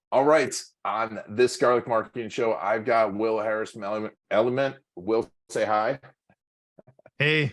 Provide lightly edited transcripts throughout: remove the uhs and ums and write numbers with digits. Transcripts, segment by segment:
All right. On this Garlic Marketing Show, I've got Will Harris from Elumynt. Will, say hi. Hey,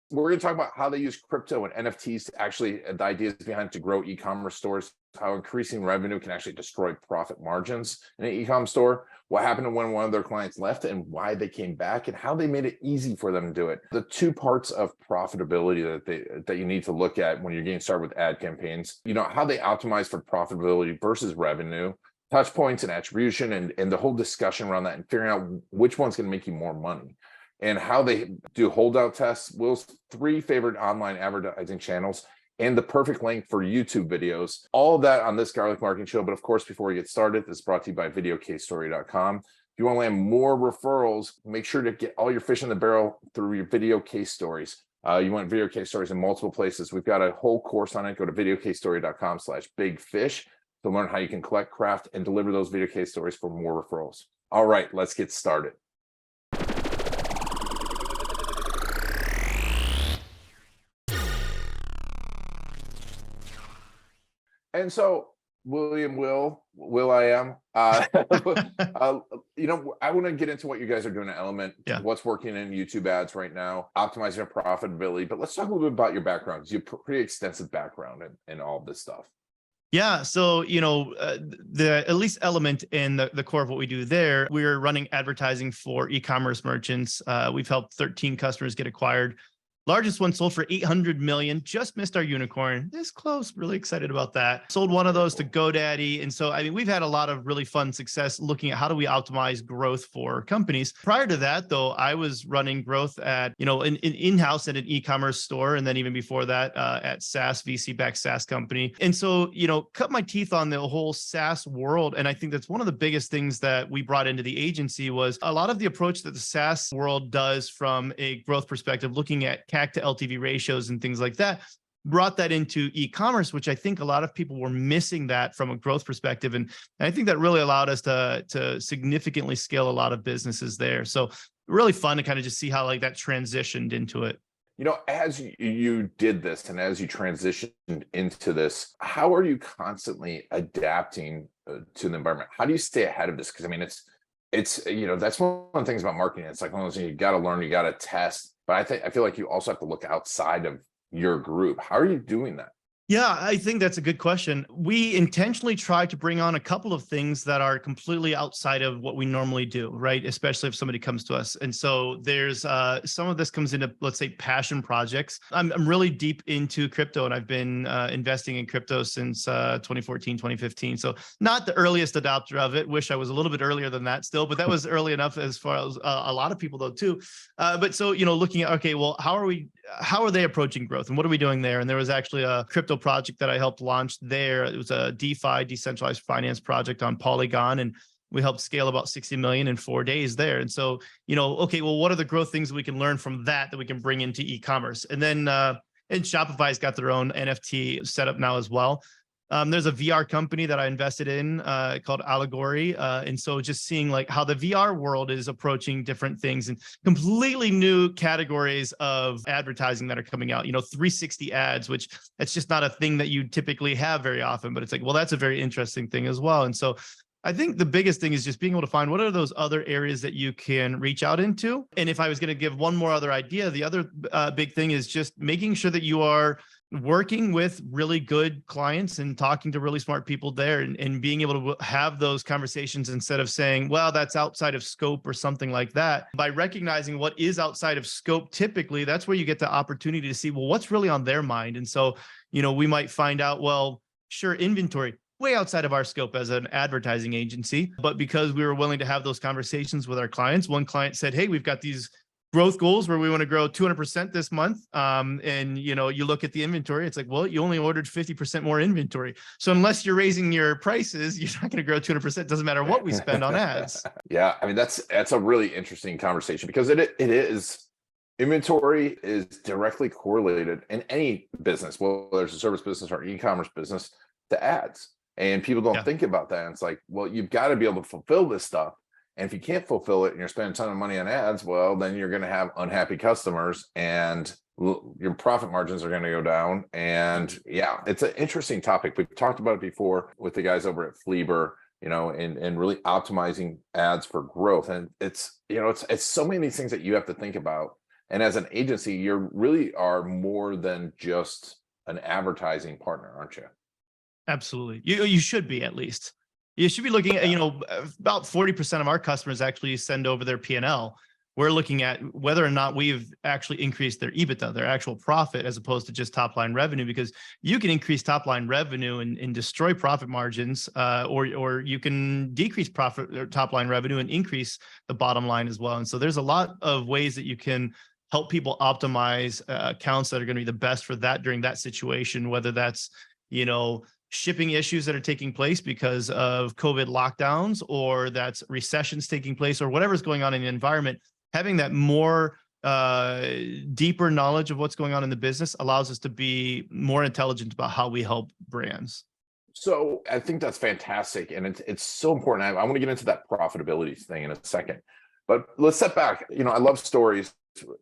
We're going to talk about how they use crypto and NFTs to actually, the ideas behind to grow e-commerce stores, how increasing revenue can actually destroy profit margins in an e-com store, what happened when one of their clients left and why they came back, and how they made it easy for them to do it. The two parts of profitability that you need to look at when you're getting started with ad campaigns, how they optimize for profitability versus revenue, touch points and attribution, and the whole discussion around that and figuring out which one's going to make you more money. And how they do holdout tests, Will's 3 favorite online advertising channels, and the perfect length for YouTube videos. All of that on this Garlic Marketing Show. But of course, before we get started, this is brought to you by videocasestory.com. If you want to land more referrals, make sure to get all your fish in the barrel through your video case stories. You want video case stories in multiple places. We've got a whole course on it. Go to videocasestory.com/bigfish to learn how you can collect, craft, and deliver those video case stories for more referrals. All right, let's get started. And so, Will I am. I want to get into what you guys are doing at Elumynt, what's working in YouTube ads right now, optimizing your profitability. But let's talk a little bit about your background. You have a pretty extensive background in all of this stuff. yeah. So, at least Elumynt in the core of what we do there, we're running advertising for e-commerce merchants. We've helped 13 customers get acquired. Largest one sold for 800 million, just missed our unicorn. This close, really excited about that. Sold one of those to GoDaddy. And so, we've had a lot of really fun success looking at how do we optimize growth for companies. Prior to that, though, I was running growth at, in-house at an e-commerce store. And then even before that, at SaaS, VC-backed SaaS company. And so, cut my teeth on the whole SaaS world. And I think that's one of the biggest things that we brought into the agency was a lot of the approach that the SaaS world does from a growth perspective, looking at CAC to LTV ratios and things like that, brought that into e-commerce, which I think a lot of people were missing that from a growth perspective. And I think that really allowed us to significantly scale a lot of businesses there. So really fun to kind of just see how that transitioned into it. As you did this and as you transitioned into this, how are you constantly adapting to the environment? How do you stay ahead of this? Because it's that's one of the things about marketing. It's like one of those things you got to learn, you got to test. But I feel like you also have to look outside of your group. How are you doing that? Yeah, I think that's a good question. We intentionally try to bring on a couple of things that are completely outside of what we normally do, right? Especially if somebody comes to us. And so there's some of this comes into, let's say, passion projects. I'm really deep into crypto, and I've been investing in crypto since 2014, 2015. So not the earliest adopter of it. Wish I was a little bit earlier than that still, but that was early enough as far as a lot of people though too. But so, looking at, okay, well, how are they approaching growth and what are we doing there? And there was actually a crypto project that I helped launch there. It was a DeFi, decentralized finance project on Polygon, and we helped scale about 60 million in 4 days there. And so, okay, well, what are the growth things we can learn from that we can bring into e-commerce? And then, and Shopify's got their own NFT setup now as well. There's a VR company that I invested in called Allegory. And so just seeing how the VR world is approaching different things and completely new categories of advertising that are coming out, 360 ads, which that's just not a thing that you typically have very often, but it's well, that's a very interesting thing as well. And so I think the biggest thing is just being able to find what are those other areas that you can reach out into. And if I was going to give one more other idea, the other big thing is just making sure that you are working with really good clients and talking to really smart people there and being able to have those conversations instead of saying, well, that's outside of scope or something like that. By recognizing what is outside of scope, typically that's where you get the opportunity to see, well, what's really on their mind. And so, we might find out, well, sure, inventory, way outside of our scope as an advertising agency. But because we were willing to have those conversations with our clients, one client said, hey, we've got these growth goals where we want to grow 200% this month. And, you look at the inventory, it's well, you only ordered 50% more inventory. So unless you're raising your prices, you're not going to grow 200%. It doesn't matter what we spend on ads. Yeah. That's a really interesting conversation because it is inventory is directly correlated in any business, whether it's a service business or e-commerce business, to ads. And people don't think about that. And it's well, you've got to be able to fulfill this stuff. And if you can't fulfill it and you're spending a ton of money on ads, well, then you're going to have unhappy customers and your profit margins are going to go down. And yeah, it's an interesting topic. We've talked about it before with the guys over at Fleber, and really optimizing ads for growth. And it's so many of these things that you have to think about. And as an agency, you really are more than just an advertising partner, aren't you? Absolutely. You should be, at least. You should be looking at, about 40% of our customers actually send over their P&L. We're looking at whether or not we've actually increased their EBITDA, their actual profit, as opposed to just top line revenue, because you can increase top line revenue and destroy profit margins, or you can decrease profit or top line revenue and increase the bottom line as well. And so there's a lot of ways that you can help people optimize accounts that are going to be the best for that during that situation, whether that's, shipping issues that are taking place because of COVID lockdowns, or that's recessions taking place, or whatever's going on in the environment. Having that more deeper knowledge of what's going on in the business allows us to be more intelligent about how we help brands. So I think that's fantastic. And it's so important. I want to get into that profitability thing in a second, but let's step back. I love stories.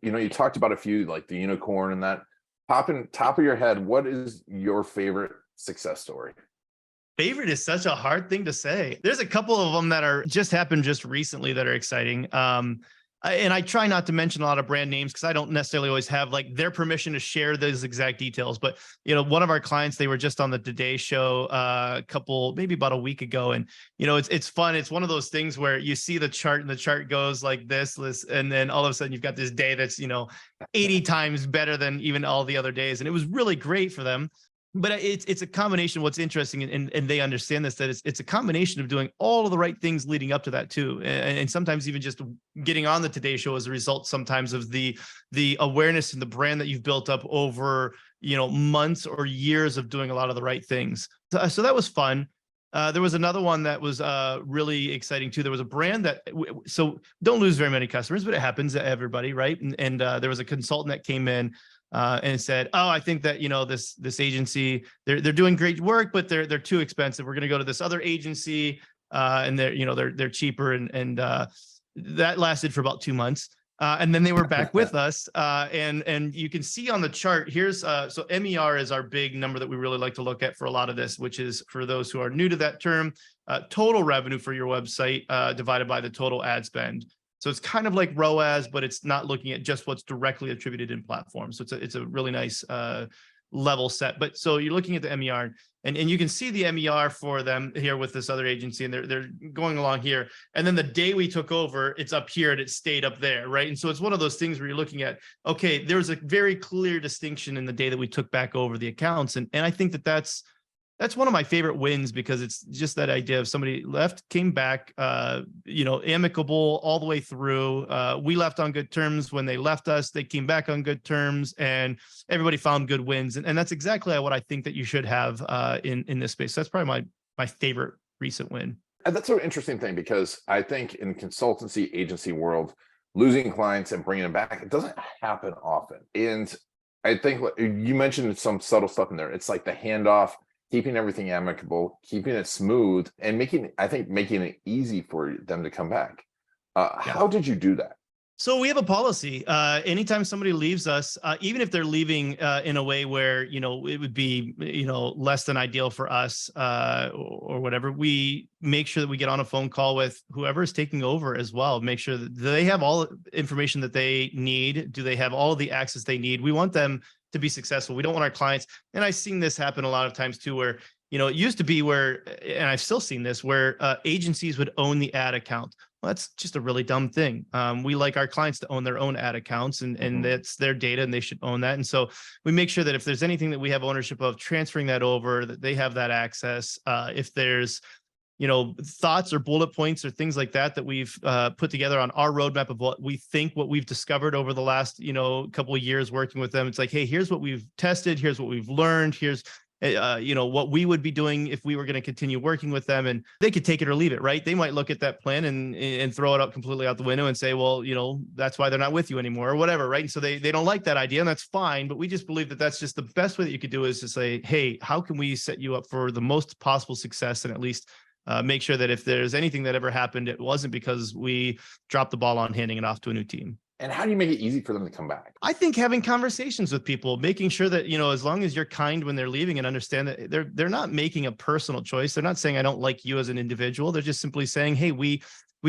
You talked about a few, like the unicorn and that. Top of your head, what is your favorite success story? Favorite is such a hard thing to say. There's a couple of them that are just happened just recently that are exciting. And I try not to mention a lot of brand names because I don't necessarily always have like their permission to share those exact details. But, one of our clients, they were just on the Today Show maybe about a week ago. And, it's fun. It's one of those things where you see the chart and the chart goes like this, and then all of a sudden you've got this day that's, 80 times better than even all the other days. And it was really great for them. But it's a combination. What's interesting, and they understand this, that it's a combination of doing all of the right things leading up to that too, and sometimes even just getting on the Today Show as a result sometimes of the awareness and the brand that you've built up over months or years of doing a lot of the right things. So that was fun. There was another one that was really exciting too. There was a brand that so don't lose very many customers, but it happens to everybody, right? And there was a consultant that came in. And said, "Oh, I think that this agency, they're doing great work, but they're too expensive. We're going to go to this other agency, and they're cheaper." And that lasted for about 2 months, and then they were back with us. And you can see on the chart here's so MER is our big number that we really like to look at for a lot of this, which is, for those who are new to that term, total revenue for your website divided by the total ad spend. So it's kind of like ROAS, but it's not looking at just what's directly attributed in platforms. So it's a really nice level set. But so you're looking at the MER, and you can see the MER for them here with this other agency, and they're going along here. And then the day we took over, it's up here and it stayed up there, right? And so it's one of those things where you're looking at, okay, there's a very clear distinction in the day that we took back over the accounts. And I think that's one of my favorite wins, because it's just that idea of somebody left, came back, amicable all the way through. We left on good terms. When they left us, they came back on good terms, and everybody found good wins. And that's exactly what I think that you should have in this space. So that's probably my favorite recent win. And that's an interesting thing, because I think in consultancy agency world, losing clients and bringing them back, it doesn't happen often. And I think you mentioned some subtle stuff in there. It's like the handoff, keeping everything amicable, keeping it smooth, and making it easy for them to come back. How did you do that? So we have a policy. Anytime somebody leaves us, even if they're leaving in a way where, it would be, less than ideal for us or whatever, we make sure that we get on a phone call with whoever is taking over as well. Make sure that they have all the information that they need. Do they have all of the access they need? We want them to be successful. We don't want our clients. And I've seen this happen a lot of times too, where, it used to be where, and I've still seen this, where agencies would own the ad account. Well, that's just a really dumb thing. We like our clients to own their own ad accounts, and that's their data, and they should own that. And so we make sure that if there's anything that we have ownership of, transferring that over, that they have that access. If there's, thoughts or bullet points or things like that we've put together on our roadmap of what we've discovered over the last, couple of years working with them. It's like, hey, here's what we've tested. Here's what we've learned. Here's, what we would be doing if we were going to continue working with them, and they could take it or leave it, right? They might look at that plan and throw it up completely out the window and say, well, that's why they're not with you anymore or whatever, right? And so they don't like that idea, and that's fine. But we just believe that that's just the best way that you could do, is to say, hey, how can we set you up for the most possible success, and at least make sure that if there's anything that ever happened, it wasn't because we dropped the ball on handing it off to a new team. And how do you make it easy for them to come back? I think having conversations with people, making sure that, as long as you're kind when they're leaving and understand that they're not making a personal choice. They're not saying, I don't like you as an individual. They're just simply saying, hey, we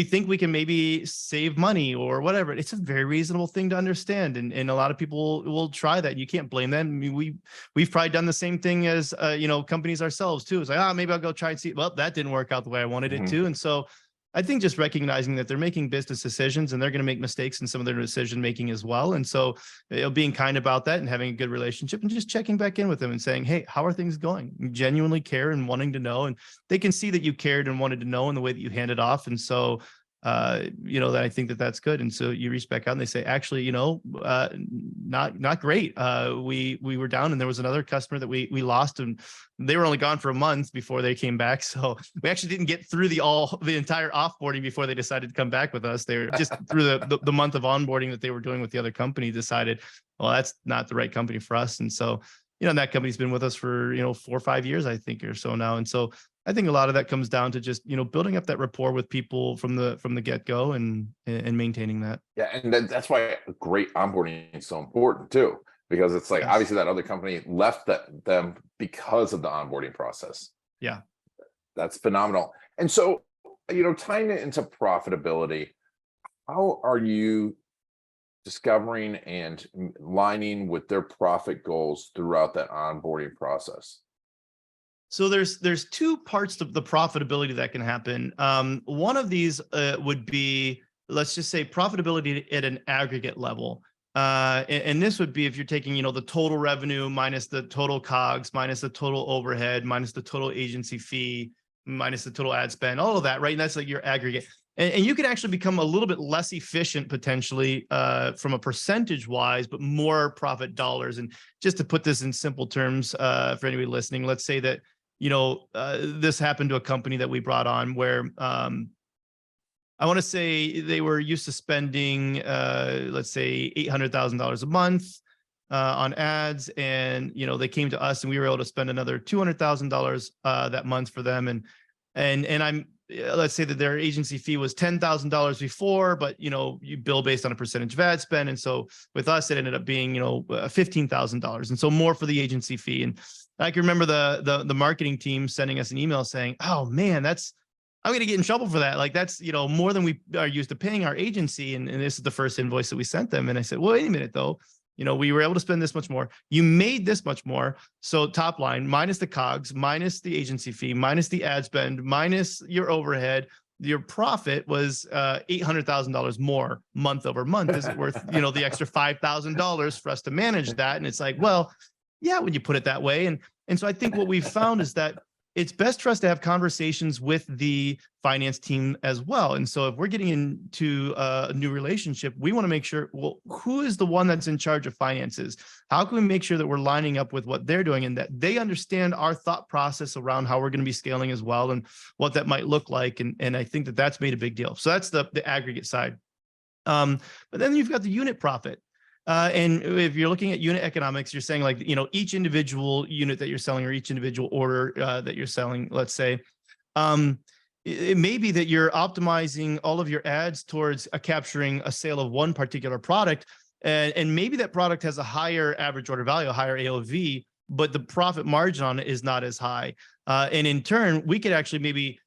think we can maybe save money or whatever. It's a very reasonable thing to understand. And a lot of people will try that. You can't blame them. I mean, we've probably done the same thing as, companies ourselves too. It's like, maybe I'll go try and see. Well, that didn't work out the way I wanted it to. And so I think just recognizing that they're making business decisions and they're going to make mistakes in some of their decision making as well. And so being kind about that and having a good relationship and just checking back in with them and saying, hey, how are things going? You genuinely care and wanting to know. And they can see that you cared and wanted to know in the way that you handed off. And so, that I think that's good. And so you reach back out and they say, actually, not great. We were down and there was another customer that we lost and they were only gone for a month before they came back. So we actually didn't get through the entire offboarding before they decided to come back with us. They were just through the month of onboarding that they were doing with the other company decided, well, that's not the right company for us. And so, that company's been with us for, 4 or 5 years, I think, or so now. And so I think a lot of that comes down to just, building up that rapport with people from the get-go and maintaining that. Yeah. And that's why great onboarding is so important too, because it's like, Yes. obviously that other company left them because of the onboarding process. Yeah. That's phenomenal. And so, tying it into profitability, how are you discovering and lining with their profit goals throughout that onboarding process? So there's two parts of the profitability that can happen. One of these would be, let's just say, profitability at an aggregate level. And this would be if you're taking, the total revenue minus the total COGS, minus the total overhead, minus the total agency fee, minus the total ad spend, all of that, right? And that's like your aggregate. And you can actually become a little bit less efficient potentially from a percentage wise, but more profit dollars. And just to put this in simple terms for anybody listening, let's say that, this happened to a company that we brought on where I want to say they were used to spending, let's say $800,000 a month on ads. And, they came to us and we were able to spend another $200,000 that month for them. And I'm, let's say that their agency fee was $10,000 before, but, you bill based on a percentage of ad spend. And so with us, it ended up being, $15,000. And so more for the agency fee. And I can remember the marketing team sending us an email saying, oh man, I'm going to get in trouble for that. Like that's, more than we are used to paying our agency. And this is the first invoice that we sent them. And I said, well, wait a minute though. We were able to spend this much more. You made this much more. So top line, minus the COGS, minus the agency fee, minus the ad spend, minus your overhead, your profit was $800,000 more month over month. Is it worth, the extra $5,000 for us to manage that? And it's like, well, yeah, when you put it that way. And so I think what we've found is that it's best for us to have conversations with the finance team as well. And so if we're getting into a new relationship, we want to make sure, well, who is the one that's in charge of finances? How can we make sure that we're lining up with what they're doing and that they understand our thought process around how we're going to be scaling as well and what that might look like? And I think that that's made a big deal. So that's the aggregate side. But then you've got the unit profit. And if you're looking at unit economics, you're saying like, each individual unit that you're selling or each individual order that you're selling, let's say, it may be that you're optimizing all of your ads towards capturing a sale of one particular product. And maybe that product has a higher average order value, a higher AOV, but the profit margin on it is not as high. And in turn, we could actually maybe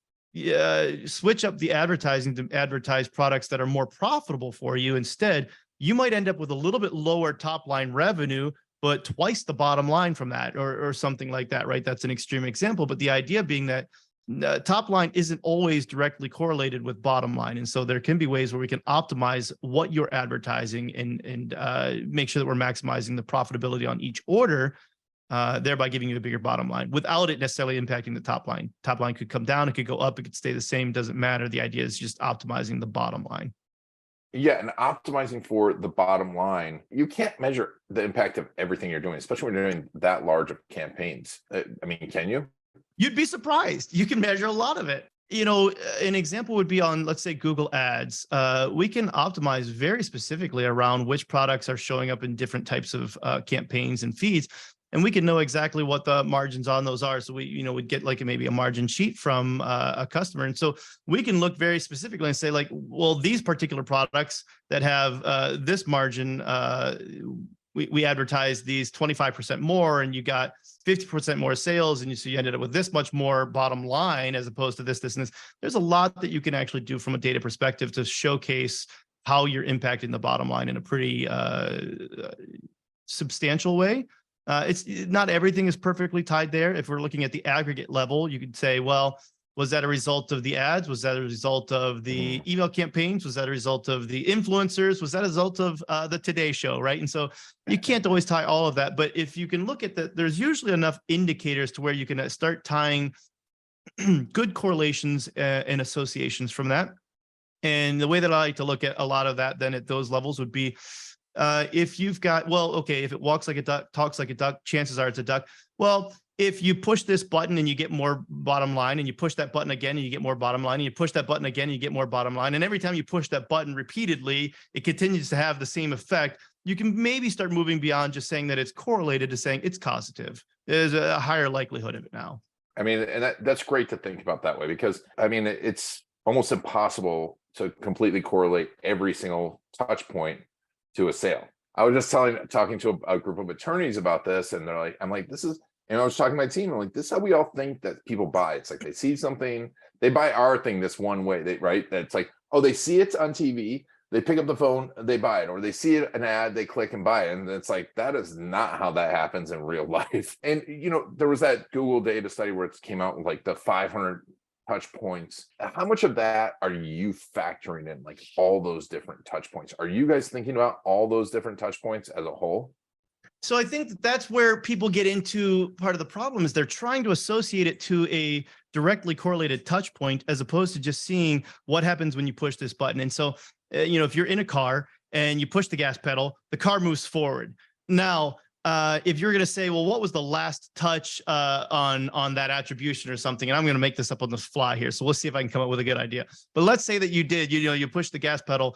switch up the advertising to advertise products that are more profitable for you instead. You might end up with a little bit lower top line revenue, but twice the bottom line from that or something like that, right? That's an extreme example. But the idea being that top line isn't always directly correlated with bottom line. And so there can be ways where we can optimize what you're advertising and make sure that we're maximizing the profitability on each order, thereby giving you a bigger bottom line without it necessarily impacting the top line. Top line could come down, it could go up, it could stay the same, doesn't matter. The idea is just optimizing the bottom line. Yeah, and optimizing for the bottom line, you can't measure the impact of everything you're doing, especially when you're doing that large of campaigns. I mean, can you? You'd be surprised. You can measure a lot of it. An example would be on, let's say, Google Ads. We can optimize very specifically around which products are showing up in different types of campaigns and feeds. and we can know exactly what the margins on those are. So we'd get like maybe a margin sheet from a customer. And so we can look very specifically and say like, well, these particular products that have this margin, we advertise these 25% more, and you got 50% more sales, and so you ended up with this much more bottom line as opposed to this, and this. There's a lot that you can actually do from a data perspective to showcase how you're impacting the bottom line in a pretty substantial way. It's not everything is perfectly tied there. If we're looking at the aggregate level, you could say, well, was that a result of the ads? Was that a result of the email campaigns? Was that a result of the influencers? Was that a result of the Today Show, right? And so you can't always tie all of that. But if you can look at that, there's usually enough indicators to where you can start tying good correlations and associations from that. And the way that I like to look at a lot of that then at those levels would be, if you've got, well, okay, if it walks like a duck, talks like a duck, chances are it's a duck. Well, if you push this button and you get more bottom line, and you push that button again and you get more bottom line, and you push that button again and you get more bottom line, and every time you push that button repeatedly, it continues to have the same effect, you can maybe start moving beyond just saying that it's correlated to saying it's causative. There's a higher likelihood of it now. I mean, and that's great to think about that way, because I mean, it's almost impossible to completely correlate every single touch point to a sale. I was just talking to a group of attorneys about this, and they're like, I'm like, this is, and I was talking to my team, I'm like, this is how we all think that people buy. It's like they see something, they buy our thing this one way, right? That's like, oh, they see it on TV, they pick up the phone, they buy it, or they see an ad, they click and buy it. And it's like, that is not how that happens in real life. And, you know, there was that Google data study where it came out with like the 500 touch points. How much of that are you factoring in, like all those different touch points? Are you guys thinking about all those different touch points as a whole? So I think that's where people get into part of the problem, is they're trying to associate it to a directly correlated touch point as opposed to just seeing what happens when you push this button. And so, you know, if you're in a car and you push the gas pedal, the car moves forward. Now, if you're going to say, well, what was the last touch on that attribution or something? And I'm going to make this up on the fly here, so we'll see if I can come up with a good idea. But let's say that you did, you know, you pushed the gas pedal.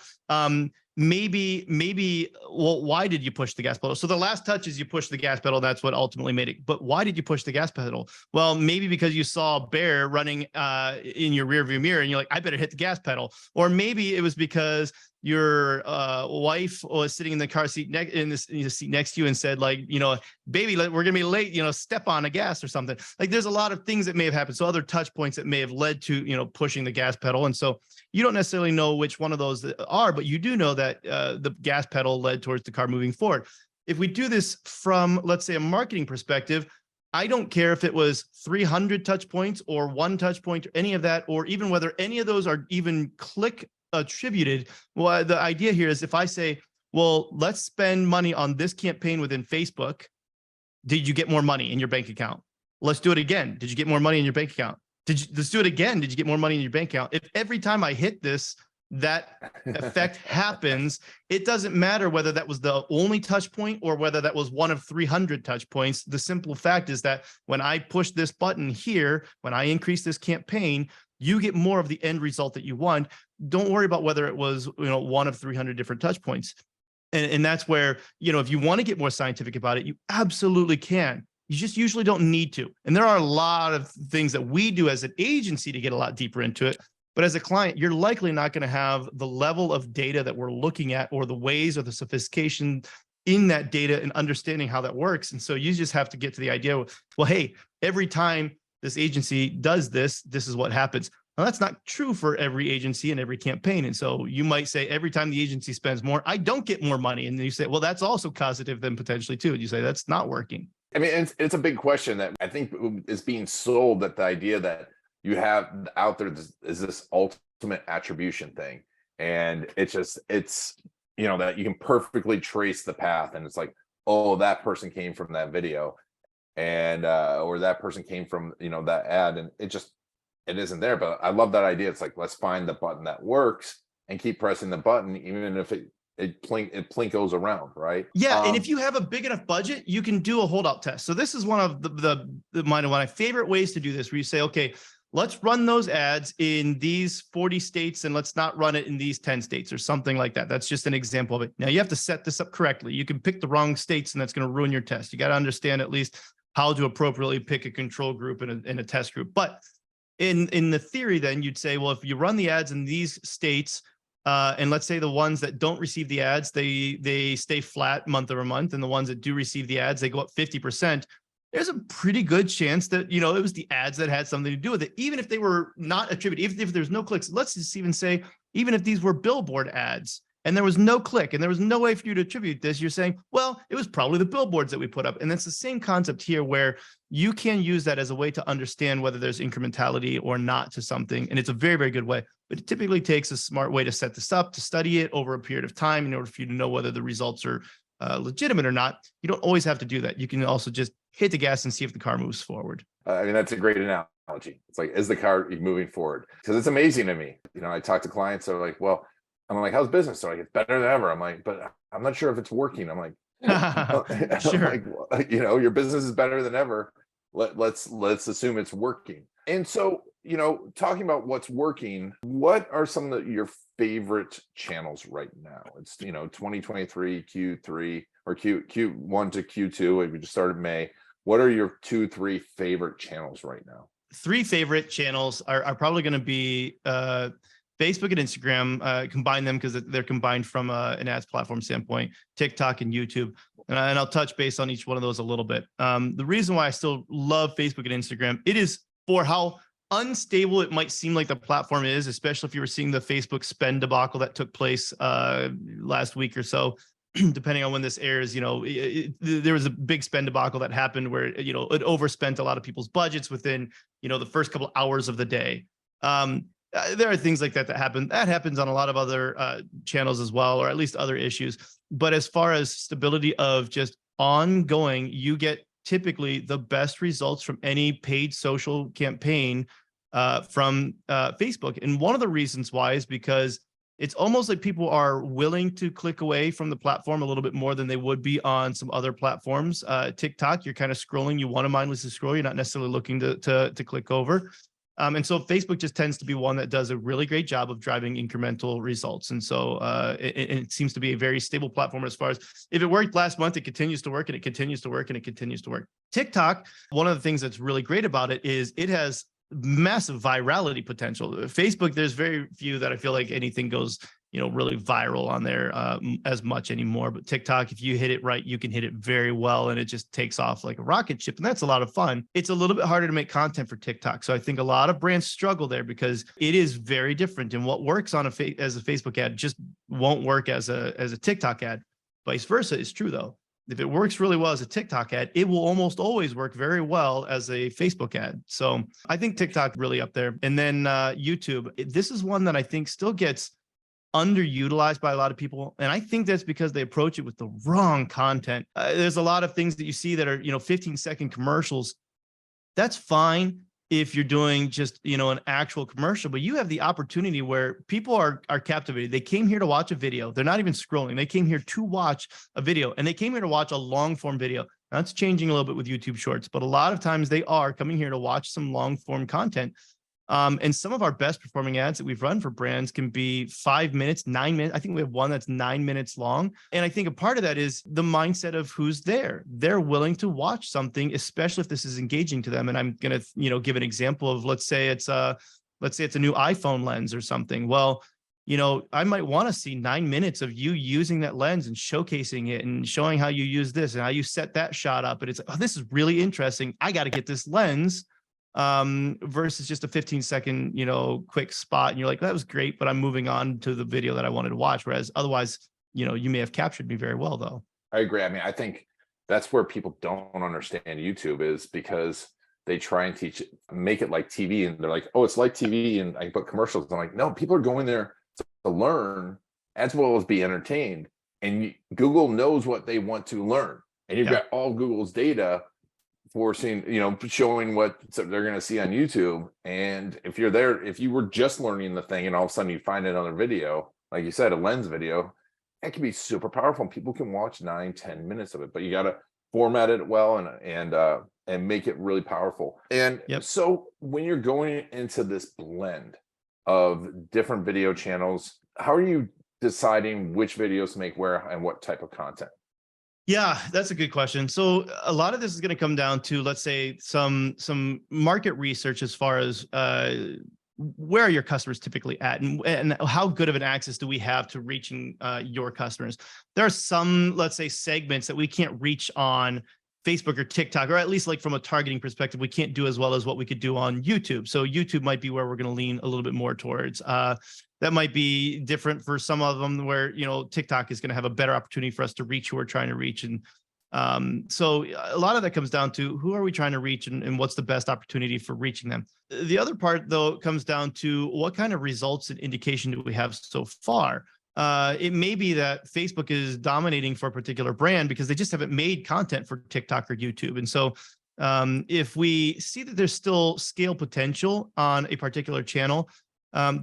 Maybe, well, why did you push the gas pedal? So the last touch is you push the gas pedal. That's what ultimately made it. But why did you push the gas pedal? Well, maybe because you saw a bear running in your rearview mirror, and you're like, I better hit the gas pedal. Or maybe it was because your wife was sitting in the car seat in the seat next to you and said, like, you know, baby, we're gonna be late, you know, step on a gas or something. Like, there's a lot of things that may have happened. So other touch points that may have led to, you know, pushing the gas pedal. And so you don't necessarily know which one of those are, but you do know that the gas pedal led towards the car moving forward. If we do this from, let's say, a marketing perspective, I don't care if it was 300 touch points or one touch point or any of that, or even whether any of those are even click attributed. Well, the idea here is if I say, well, let's spend money on this campaign within Facebook. Did you get more money in your bank account? Let's do it again. Did you get more money in your bank account? Let's do it again. Did you get more money in your bank account? If every time I hit this, that effect happens, it doesn't matter whether that was the only touch point or whether that was one of 300 touch points. The simple fact is that when I push this button here, when I increase this campaign, you get more of the end result that you want. Don't worry about whether it was, you know, one of 300 different touch points. And that's where, you know, if you want to get more scientific about it, you absolutely can. You just usually don't need to. And there are a lot of things that we do as an agency to get a lot deeper into it. But as a client, you're likely not going to have the level of data that we're looking at, or the ways or the sophistication in that data and understanding how that works. And so you just have to get to the idea, well, hey, every time this agency does this, this is what happens. Now, that's not true for every agency and every campaign. And so you might say every time the agency spends more, I don't get more money. And then you say, well, that's also causative then potentially too. And you say, that's not working. I mean, it's a big question that I think is being sold, that the idea that you have out there is this ultimate attribution thing. And it's, you know, that you can perfectly trace the path. And it's like, oh, that person came from that video, and or that person came from, you know, that ad. And it isn't there. But I love that idea. It's like, let's find the button that works and keep pressing the button, even if it plinkos around, right? Yeah, and if you have a big enough budget, you can do a holdout test. So this is one of one of my favorite ways to do this, where you say, okay, let's run those ads in these 40 states and let's not run it in these 10 states or something like that. That's just an example of it. Now you have to set this up correctly. You can pick the wrong states and that's going to ruin your test. You got to understand at least how to appropriately pick a control group and a test group. But in the theory, then you'd say, well, if you run the ads in these states, and let's say the ones that don't receive the ads, they stay flat month over month, and the ones that do receive the ads, they go up 50%. There's a pretty good chance that, it was the ads that had something to do with it, even if they were not attributed, even if there's no clicks. Let's just even say, even if these were billboard ads and there was no click and there was no way for you to attribute this, you're saying, well, it was probably the billboards that we put up. And that's the same concept here, where you can use that as a way to understand whether there's incrementality or not to something. And it's a very, very good way. But it typically takes a smart way to set this up, to study it over a period of time in order for you to know whether the results are legitimate or not. You don't always have to do that. You can also just hit the gas and see if the car moves forward. I mean, that's a great analogy. It's like, is the car moving forward? Because it's amazing to me. I talk to clients that are like, well, I'm like, how's business? They're like, it's better than ever. I'm like, but I'm not sure if it's working. I'm like, sure. I'm like, your business is better than ever. Let's assume it's working. And so, talking about what's working, what are some of your favorite channels right now? It's, 2023 Q3 or Q1 to Q2. We just started May. What are your 2-3 favorite channels right now? 3 favorite channels are probably going to be Facebook and Instagram. Combine them because they're combined from an ads platform standpoint, TikTok and YouTube. And I'll touch base on each one of those a little bit. The reason why I still love Facebook and Instagram, it is for how unstable it might seem like the platform is, especially if you were seeing the Facebook spend debacle that took place last week or so. Depending on when this airs, there was a big spend debacle that happened where, it overspent a lot of people's budgets within, the first couple hours of the day. There are things like that happen. That happens on a lot of other channels as well, or at least other issues. But as far as stability of just ongoing, you get typically the best results from any paid social campaign from Facebook. And one of the reasons why is because it's almost like people are willing to click away from the platform a little bit more than they would be on some other platforms. TikTok, you're kind of scrolling. You want to mindlessly scroll. You're not necessarily looking to click over. And so Facebook just tends to be one that does a really great job of driving incremental results. And so it seems to be a very stable platform as far as if it worked last month, it continues to work and it continues to work and it continues to work. TikTok, one of the things that's really great about it is it has massive virality potential. Facebook, there's very few that I feel like anything goes, really viral on there as much anymore. But TikTok, if you hit it right, you can hit it very well and it just takes off like a rocket ship. And that's a lot of fun. It's a little bit harder to make content for TikTok. So I think a lot of brands struggle there because it is very different. And what works on as a Facebook ad just won't work as a TikTok ad. Vice versa is true though. If it works really well as a TikTok ad, it will almost always work very well as a Facebook ad. So I think TikTok really up there. And then YouTube, this is one that I think still gets underutilized by a lot of people. And I think that's because they approach it with the wrong content. There's a lot of things that you see that are, 15-second commercials. That's fine if you're doing just, an actual commercial, but you have the opportunity where people are captivated. They came here to watch a video. They're not even scrolling. They came here to watch a video and they came here to watch a long form video. That's changing a little bit with YouTube Shorts, but a lot of times they are coming here to watch some long form content. And some of our best performing ads that we've run for brands can be 5 minutes, 9 minutes. I think we have one that's 9 minutes long. And I think a part of that is the mindset of who's there. They're willing to watch something, especially if this is engaging to them. And I'm going to, give an example of, let's say it's a new iPhone lens or something. Well, I might want to see 9 minutes of you using that lens and showcasing it and showing how you use this and how you set that shot up. And it's like, oh, this is really interesting. I got to get this lens. Versus just a 15-second, quick spot. And you're like, that was great, but I'm moving on to the video that I wanted to watch. Whereas otherwise, you may have captured me very well though. I agree. I mean, I think that's where people don't understand YouTube is because they try and make it like TV and they're like, oh, it's like TV. And I put commercials. I'm like, no, people are going there to learn as well as be entertained. And Google knows what they want to learn. And you've got all Google's data forcing, showing what they're going to see on YouTube. And if you're there, if you were just learning the thing and all of a sudden you find another video, like you said, a lens video, that can be super powerful. And people can watch 9-10 minutes of it, but you got to format it well, and make it really powerful. And Yep. so when you're going into this blend of different video channels, how are you deciding which videos to make where and what type of content? Yeah, that's a good question. So a lot of this is going to come down to, let's say, some market research as far as where are your customers typically at, and how good of an access do we have to reaching your customers. There are some, let's say, segments that we can't reach on Facebook or TikTok, or at least like from a targeting perspective, we can't do as well as what we could do on YouTube. So YouTube might be where we're going to lean a little bit more towards. That might be different for some of them, where, you know, TikTok is going to have a better opportunity for us to reach who we're trying to reach. And so a lot of that comes down to who are we trying to reach, and what's the best opportunity for reaching them. The other part, though, comes down to what kind of results and indication do we have so far. It may be that Facebook is dominating for a particular brand because they just haven't made content for TikTok or YouTube. And so if we see that there's still scale potential on a particular channel,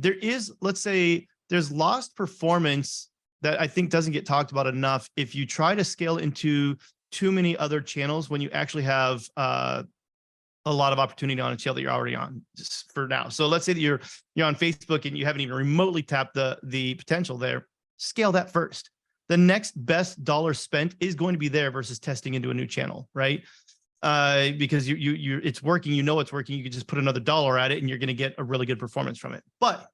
there is, let's say, there's lost performance that I think doesn't get talked about enough if you try to scale into too many other channels when you actually have a lot of opportunity on a channel that you're already on, just for now. So let's say that you're on Facebook and you haven't even remotely tapped the potential there. Scale that first. The next best dollar spent is going to be there versus testing into a new channel, right? Because it's working, you know it's working. You can just put another dollar at it and you're going to get a really good performance from it. But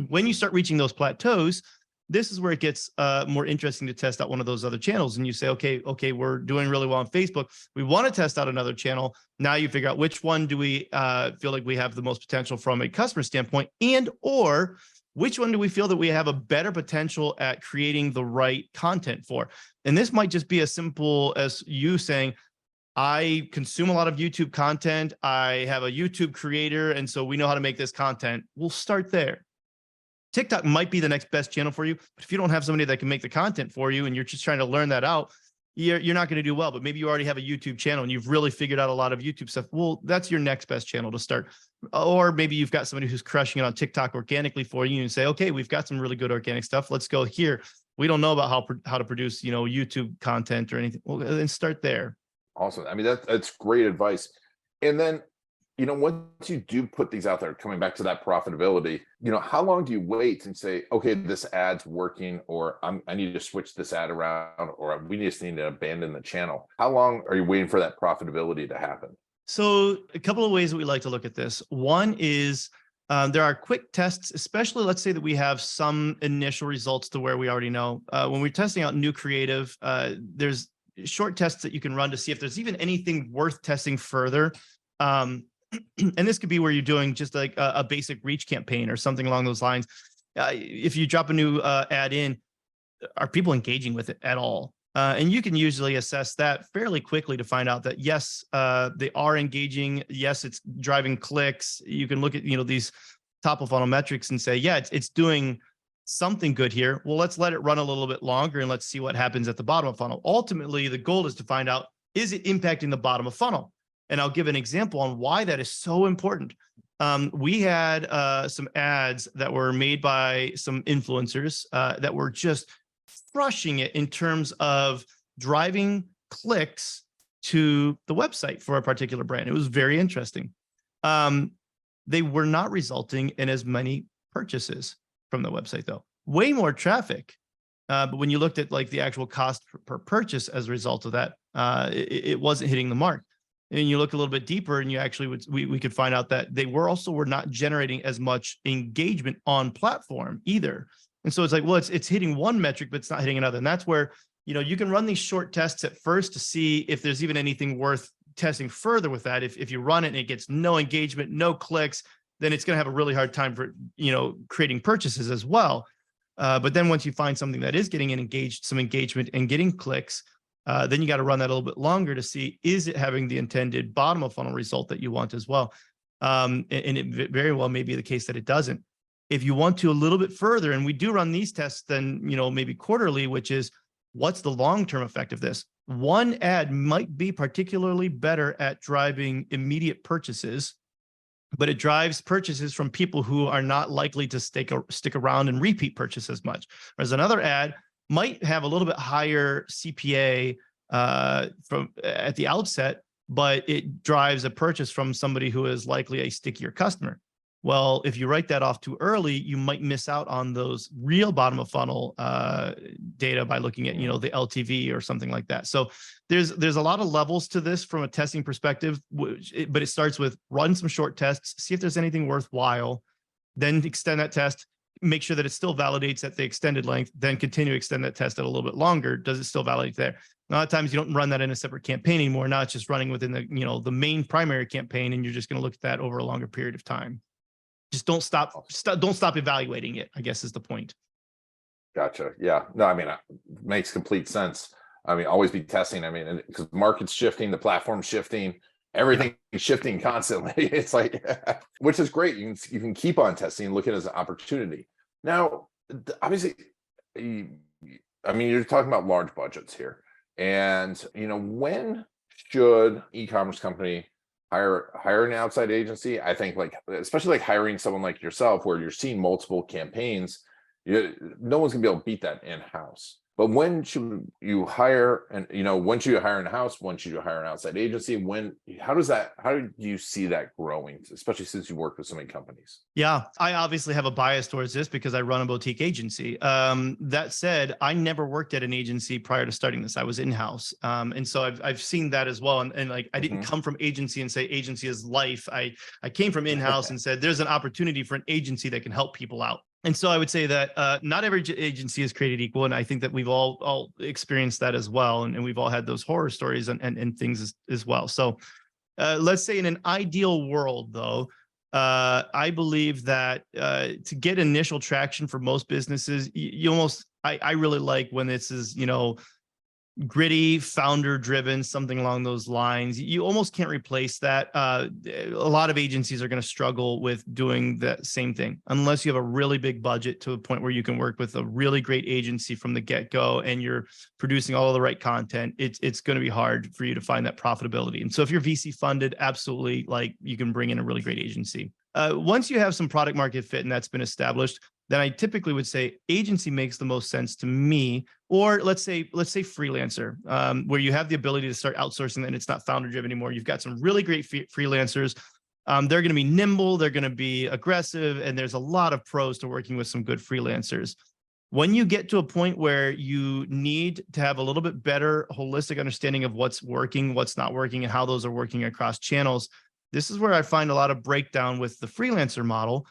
when you start reaching those plateaus, this is where it gets more interesting to test out one of those other channels. And you say, okay, we're doing really well on Facebook. We want to test out another channel. Now you figure out which one do we feel like we have the most potential from a customer standpoint, and or which one do we feel that we have a better potential at creating the right content for. And this might just be as simple as you saying, I consume a lot of YouTube content. I have a YouTube creator, and so we know how to make this content. We'll start there. TikTok might be the next best channel for you, but if you don't have somebody that can make the content for you and you're just trying to learn that out, you're not going to do well. But maybe you already have a YouTube channel and you've really figured out a lot of YouTube stuff. Well, that's your next best channel to start. Or maybe you've got somebody who's crushing it on TikTok organically for you and say, okay, we've got some really good organic stuff. Let's go here. We don't know about how to produce, YouTube content or anything. Well, then start there. Awesome. I mean, that's great advice. And then, once you do put these out there, coming back to that profitability, how long do you wait and say, okay, this ad's working, or I need to switch this ad around, or we just need to abandon the channel? How long are you waiting for that profitability to happen? So a couple of ways that we like to look at this. One is there are quick tests, especially let's say that we have some initial results to where we already know. When we're testing out new creative, there's short tests that you can run to see if there's even anything worth testing further. And this could be where you're doing just like a basic reach campaign or something along those lines. If you drop a new ad in, are people engaging with it at all? And you can usually assess that fairly quickly to find out that, yes, they are engaging. Yes, it's driving clicks. You can look at, these top of funnel metrics and say, yeah, it's doing something good here. Well, let's let it run a little bit longer and let's see what happens at the bottom of funnel. Ultimately, the goal is to find out, is it impacting the bottom of funnel? And I'll give an example on why that is so important. We had some ads that were made by some influencers that were just crushing it in terms of driving clicks to the website for a particular brand. It was very interesting. They were not resulting in as many purchases from the website, though. Way more traffic. But when you looked at like the actual cost per purchase as a result of that, it wasn't hitting the mark. And you look a little bit deeper and you actually we could find out that they were not generating as much engagement on platform either. And so it's like, well, it's hitting one metric, but it's not hitting another. And that's where, you can run these short tests at first to see if there's even anything worth testing further with that. If you run it and it gets no engagement, no clicks, then it's going to have a really hard time for, creating purchases as well. But then once you find something that is getting some engagement and getting clicks, then you got to run that a little bit longer to see, is it having the intended bottom of funnel result that you want as well? And it very well may be the case that it doesn't. If you want to a little bit further, and we do run these tests then, maybe quarterly, which is what's the long-term effect of this? One ad might be particularly better at driving immediate purchases, but it drives purchases from people who are not likely to stick around and repeat purchase as much. Whereas another ad might have a little bit higher CPA, from at the outset, but it drives a purchase from somebody who is likely a stickier customer. Well, if you write that off too early, you might miss out on those real bottom of funnel data by looking at, the LTV or something like that. So there's a lot of levels to this from a testing perspective, but it starts with run some short tests, see if there's anything worthwhile, then extend that test, make sure that it still validates at the extended length, then continue to extend that test at a little bit longer. Does it still validate there? A lot of times you don't run that in a separate campaign anymore. Now it's just running within the main primary campaign, and you're just going to look at that over a longer period of time. Just don't stop evaluating it, I guess is the point. Gotcha. Yeah. No, I mean, it makes complete sense. I mean, always be testing. I mean, because market's shifting, the platform's shifting, everything is shifting constantly. It's like, which is great. You can keep on testing and look at it as an opportunity. Now, obviously, I mean, you're talking about large budgets here. And, when should e-commerce company hire an outside agency? I think especially like hiring someone like yourself where you're seeing multiple campaigns, no one's gonna be able to beat that in-house. But when should you hire, and when should you hire in-house? When should you hire an outside agency? How do you see that growing, especially since you work with so many companies? Yeah, I obviously have a bias towards this because I run a boutique agency. That said, I never worked at an agency prior to starting this. I was in-house. And so I've seen that as well. And like, I didn't come from agency and say agency is life. I came from in-house and said, there's an opportunity for an agency that can help people out. And so I would say that not every agency is created equal. And I think that we've all experienced that as well. And we've all had those horror stories and things as well. So let's say in an ideal world, though, I believe that to get initial traction for most businesses, I really like when this is, gritty, founder driven, something along those lines. You almost can't replace that. A lot of agencies are going to struggle with doing that same thing unless you have a really big budget to a point where you can work with a really great agency from the get-go and you're producing all of the right content. It's going to be hard for you to find that profitability. And so if you're VC funded, absolutely, you can bring in a really great agency. Once you have some product market fit and that's been established, then I typically would say agency makes the most sense to me, or let's say freelancer, where you have the ability to start outsourcing and it's not founder driven anymore. You've got some really great freelancers. They're going to be nimble, they're going to be aggressive, and there's a lot of pros to working with some good freelancers. When you get to a point where you need to have a little bit better holistic understanding of what's working, what's not working, and how those are working across channels, this is where I find a lot of breakdown with the freelancer model.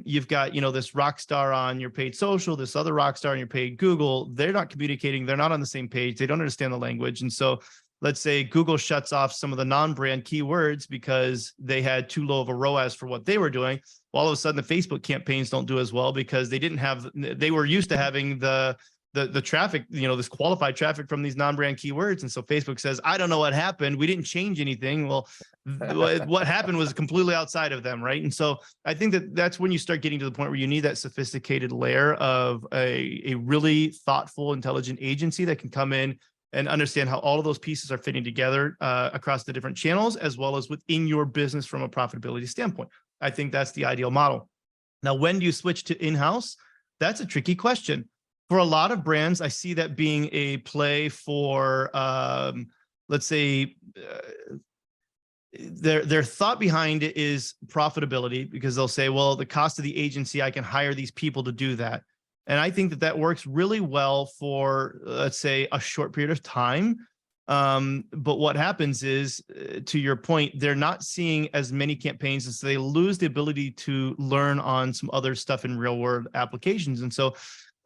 You've got, this rock star on your paid social, this other rock star on your paid Google. They're not communicating. They're not on the same page. They don't understand the language. And so let's say Google shuts off some of the non-brand keywords because they had too low of a ROAS for what they were doing. Well, all of a sudden the Facebook campaigns don't do as well because they were used to having the traffic, this qualified traffic from these non-brand keywords. And so Facebook says, I don't know what happened. We didn't change anything. Well, what happened was completely outside of them. Right. And so I think that's when you start getting to the point where you need that sophisticated layer of a really thoughtful, intelligent agency that can come in and understand how all of those pieces are fitting together across the different channels, as well as within your business from a profitability standpoint. I think that's the ideal model. Now, when do you switch to in-house? That's a tricky question. For a lot of brands, I see that being a play for, let's say, their thought behind it is profitability, because they'll say, well, the cost of the agency, I can hire these people to do that. And I think that works really well for, let's say, a short period of time. But what happens is, to your point, they're not seeing as many campaigns, and so they lose the ability to learn on some other stuff in real world applications. And so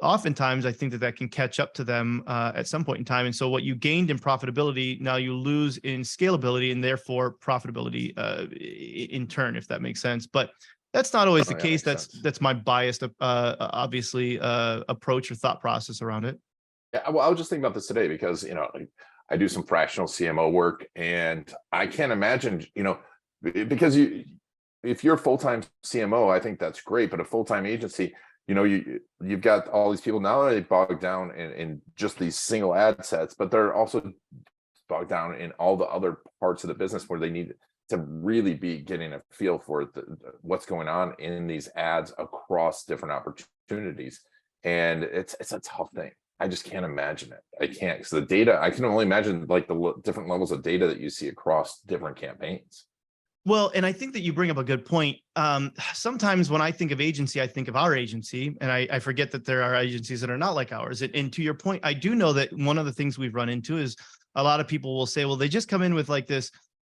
oftentimes I think that can catch up to them at some point in time. And so what you gained in profitability, now you lose in scalability and therefore profitability in turn, if that makes sense. But that's not always the case. That's my biased, obviously, approach or thought process around it. Yeah, well, I was just thinking about this today because, I do some fractional CMO work, and I can't imagine, because if you're a full-time CMO, I think that's great, but a full-time agency, you've got all these people now, they bogged down in just these single ad sets, but they're also bogged down in all the other parts of the business where they need to really be getting a feel for what's going on in these ads across different opportunities. And it's a tough thing. I just can't imagine it. I can't, because the data, I can only imagine like the different levels of data that you see across different campaigns. Well, and I think that you bring up a good point. Sometimes when I think of agency, I think of our agency, and I forget that there are agencies that are not like ours. And to your point, I do know that one of the things we've run into is a lot of people will say, well, they just come in with like this,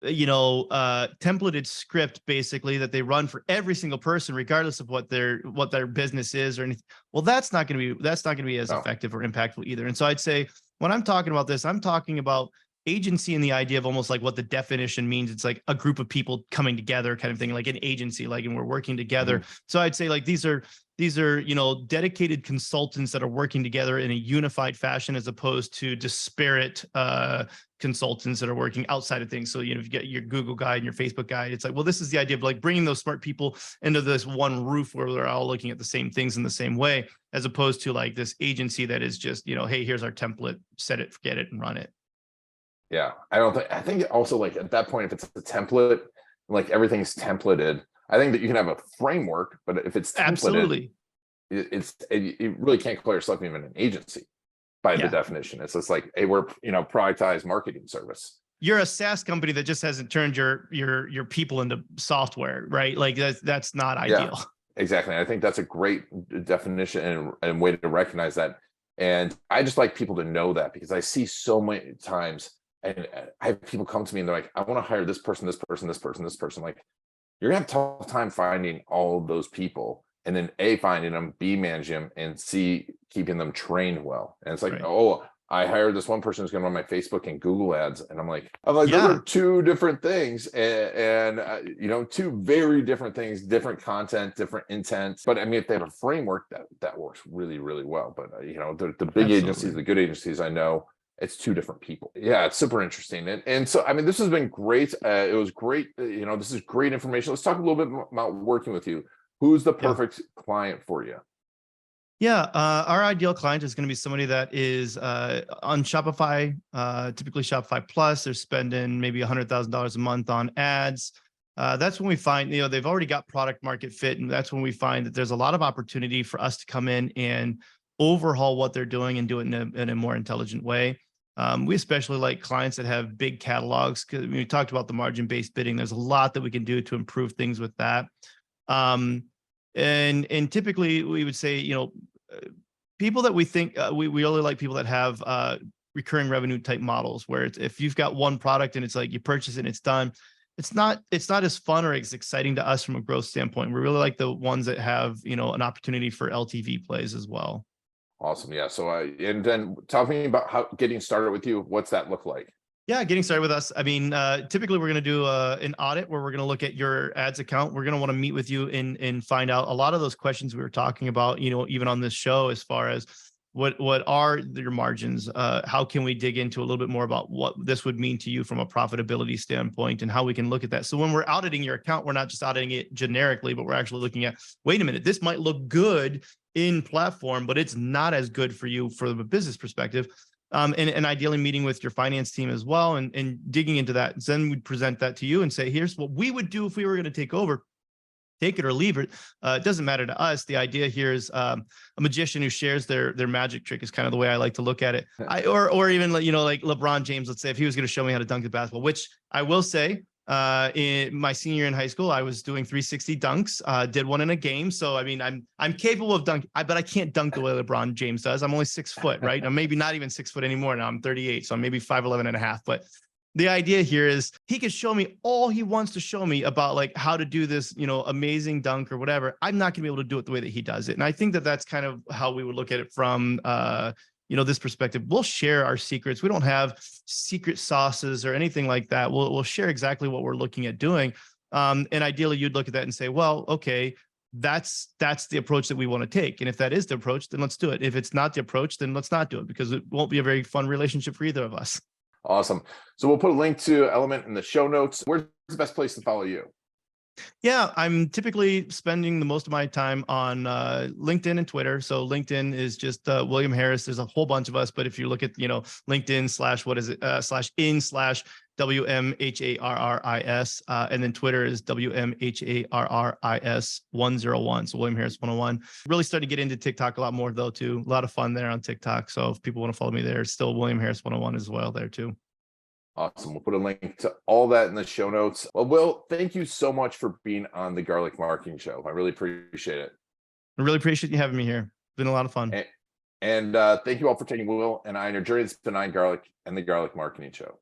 templated script basically that they run for every single person, regardless of what their business is or anything. Well, that's not going to be as effective or impactful either. And so I'd say when I'm talking about this, I'm talking about agency and the idea of almost like what the definition means. It's like a group of people coming together kind of thing, like an agency, like, and we're working together. So I'd say like these are, dedicated consultants that are working together in a unified fashion, as opposed to disparate consultants that are working outside of things. So, if you get your Google guide and your Facebook guide, it's like, well, this is the idea of like bringing those smart people into this one roof where they're all looking at the same things in the same way, as opposed to like this agency that is just, hey, here's our template, set it, forget it, and run it. Yeah, I think also like at that point, if it's a template, like everything's templated, I think that you can have a framework, but if it's templated, Absolutely, you really can't call yourself even an agency by the definition. It's just like, hey, we're productized marketing service. You're a SaaS company that just hasn't turned your people into software, right? Like that's not ideal. Yeah, exactly. I think that's a great definition and way to recognize that. And I just like people to know that, because I see so many times, and I have people come to me and they're like, I want to hire this person, this person, this person, this person. Like, you're gonna have a tough time finding all of those people, and then A, finding them, B, managing them, and C, keeping them trained well. And it's like, oh, I hired this one person who's gonna run my Facebook and Google ads. And I'm like, those are two different things. And two very different things, different content, different intent. But I mean, if they have a framework, that works really, really well. But the big agencies, the good agencies, I know, it's two different people. Yeah, it's super interesting. And so, I mean, this has been great. It was great. This is great information. Let's talk a little bit about working with you. Who's the perfect client for you? Yeah, our ideal client is going to be somebody that is on Shopify, typically Shopify Plus. They're spending maybe $100,000 a month on ads. That's when we find, they've already got product market fit. And that's when we find that there's a lot of opportunity for us to come in and overhaul what they're doing and do it in a more intelligent way. We especially like clients that have big catalogs, because we talked about the margin-based bidding. There's a lot that we can do to improve things with that. And typically we would say, people that we think we really like people that have recurring revenue type models, where if you've got one product and it's like you purchase it and it's done, it's not as fun or as exciting to us from a growth standpoint. We really like the ones that have, an opportunity for LTV plays as well. Awesome. Yeah. So, and then talk to me about how getting started with you. What's that look like? Yeah, getting started with us. I mean, typically we're going to do an audit where we're going to look at your ads account. We're going to want to meet with you and find out a lot of those questions we were talking about, even on this show, as far as what are your margins? How can we dig into a little bit more about what this would mean to you from a profitability standpoint, and how we can look at that. So when we're auditing your account, we're not just auditing it generically, but we're actually looking at, wait a minute, this might look good in platform, but it's not as good for you from a business perspective. And ideally meeting with your finance team as well, and digging into that. Then we'd present that to you and say, here's what we would do if we were going to take over. Take it or leave it. It doesn't matter to us. The idea here is a magician who shares their magic trick is kind of the way I like to look at it. Or even like LeBron James, let's say, if he was going to show me how to dunk the basketball, which I will say, in my senior year in high school, I was doing 360 dunks, did one in a game. So, I mean, I'm capable of dunking, but I can't dunk the way LeBron James does. I'm only 6 foot, right? I'm maybe not even 6 foot anymore. Now I'm 38. So I'm maybe 5'11" and a half, but the idea here is he could show me all he wants to show me about like how to do this, amazing dunk or whatever. I'm not gonna be able to do it the way that he does it. And I think that that's kind of how we would look at it from, this perspective. We'll share our secrets. We don't have secret sauces or anything like that. We'll share exactly what we're looking at doing. And ideally you'd look at that and say, well, okay, that's the approach that we want to take. And if that is the approach, then let's do it. If it's not the approach, then let's not do it, because it won't be a very fun relationship for either of us. Awesome. So we'll put a link to Elumynt in the show notes. Where's the best place to follow you? Yeah, I'm typically spending the most of my time on LinkedIn and Twitter. So LinkedIn is just William Harris. There's a whole bunch of us, but if you look at, LinkedIn slash what is it slash in slash WMHARRIS, and then Twitter is WMHARRIS 101. So William Harris 101. Really started to get into TikTok a lot more though too. A lot of fun there on TikTok. So if people want to follow me there, it's still William Harris 101 as well there too. Awesome. We'll put a link to all that in the show notes. Well, Will, thank you so much for being on the Garlic Marketing Show. I really appreciate it. I really appreciate you having me here. It's been a lot of fun. And thank you all for taking Will and I on your journey. It's been Garlic and the Garlic Marketing Show.